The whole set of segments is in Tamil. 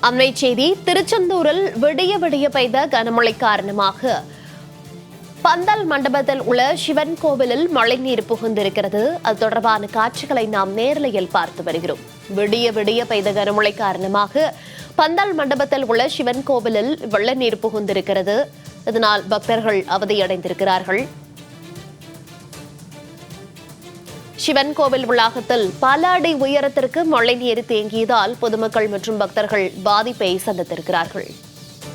அண்மை செய்தி திருச்செந்தூரில் விடிய விடிய பெய்த கனமழை காரணமாக பந்தல் மண்டபத்தில் உள்ள சிவன் கோவிலில் மழைநீர் புகுந்திருக்கிறது. அது தொடர்பான காட்சிகளை நாம் நேரலையில் பார்த்து வருகிறோம். விடிய விடிய பெய்த கனமழை காரணமாக பந்தல் மண்டபத்தில் உள்ள சிவன் கோவிலில் வெள்ள நீர் புகுந்திருக்கிறது. இதனால் பக்தர்கள் அவதியடைந்திருக்கிறார்கள். சிவன் கோவில் வளாகத்தில் பல அடி உயரத்திற்கு மழைநீர் தேங்கியதால் பொதுமக்கள் மற்றும் பக்தர்கள் பாதிப்பை சந்தித்திருக்கிறார்கள்.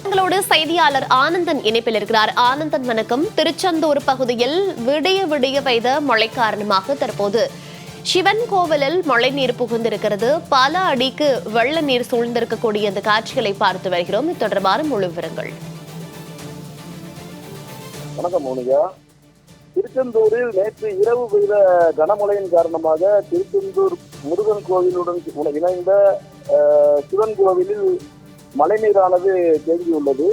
எங்களோடு செய்தியாளர் ஆனந்தன் இணைப்பில் இருக்கிறார். ஆனந்தன் வணக்கம். திருச்செந்தூர் பகுதியில் விடிய விடிய பெய்த மழை காரணமாக தற்போது சிவன் கோவிலில் மழைநீர் புகுந்திருக்கிறது. பல அடிக்கு வெள்ள நீர் சூழ்ந்திருக்கக்கூடிய அந்த காட்சிகளை பார்த்து வருகிறோம். இது தொடர்பான முழு விவரங்கள். வணக்கம் மோனிகா. திருச்செந்தூரில் நேற்று இரவு பெய்த கனமழையின் காரணமாக திருச்செந்தூர் முருகன் கோவிலுடன் இணைந்த சிவன் கோவிலில் மழைநீரானது தேங்கியுள்ளது.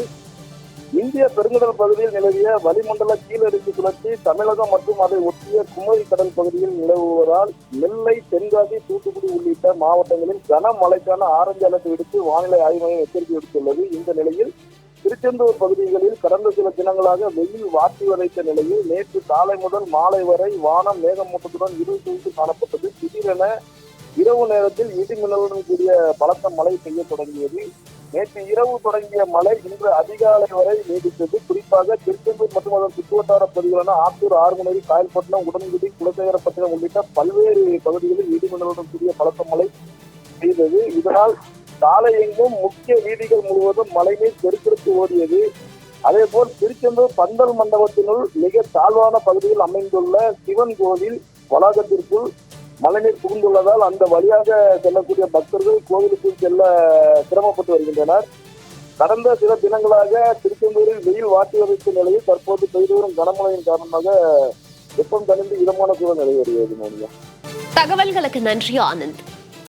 இந்திய பெருங்கடல் பகுதியில் நிலவிய வளிமண்டல கீழடுக்கு சுழற்சி தமிழகம் மற்றும் அதை ஒட்டிய குமரி கடல் பகுதியில் நிலவுவதால் நெல்லை, தென்காசி, தூத்துக்குடி உள்ளிட்ட மாவட்டங்களில் கனமழைக்கான ஆரஞ்சு அலர்ட் விடுத்து வானிலை ஆய்வு மையம் எச்சரிக்கை விடுத்துள்ளது. இந்த நிலையில் திருச்செந்தூர் பகுதிகளில் கடந்த சில தினங்களாக வெயில் வாட்டி வதைத்த நிலையில் நேற்று காலை முதல் மாலை வரை வானம் மேகமூட்டத்துடன் இருள் சூழ்ந்து காணப்பட்டது. திடீரென இரவு நேரத்தில் இடி மின்னலுடன் கூடிய பலத்த மழை பெய்ய தொடங்கியது. நேற்று இரவு தொடங்கிய மழை இன்று அதிகாலை வரை நீடித்தது. குறிப்பாக திருச்செந்தூர் மற்றும் அதன் சுற்றுவட்டார பகுதிகளான ஆத்தூர், ஆறுமுனை, காயல்பட்டினம், உடன்குடி, குலசேகரப்பட்டினம் உள்ளிட்ட பல்வேறு பகுதிகளில் இடி மின்னலுடன் கூடிய பலத்த மழை பெய்தது. இதனால் சாலை எங்கும் முக்கிய வீதிகள் முழுவதும் மழைநீர் பெருக்கெடுத்து ஓடியது. அதேபோல் திருச்செந்தூர் பந்தல் மண்டபத்தினுள் மிக தாழ்வான பகுதியில் அமைந்துள்ள சிவன் கோவில் வளாகத்திற்குள் மழைநீர் புகுந்துள்ளதால் அந்த வழியாக செல்லக்கூடிய பக்தர்கள் கோவிலுக்குள் செல்ல சிரமப்பட்டு வருகின்றனர். கடந்த சில தினங்களாக திருச்செந்தூரில் வெயில் வாட்டி வதைத்த நிலையில் தற்போது பெய்து வரும் கனமழையின் காரணமாக வெப்பம் தணிந்து இதமான சூழல் நிலை வருகிறது. தகவல்களுக்கு நன்றி ஆனந்த்.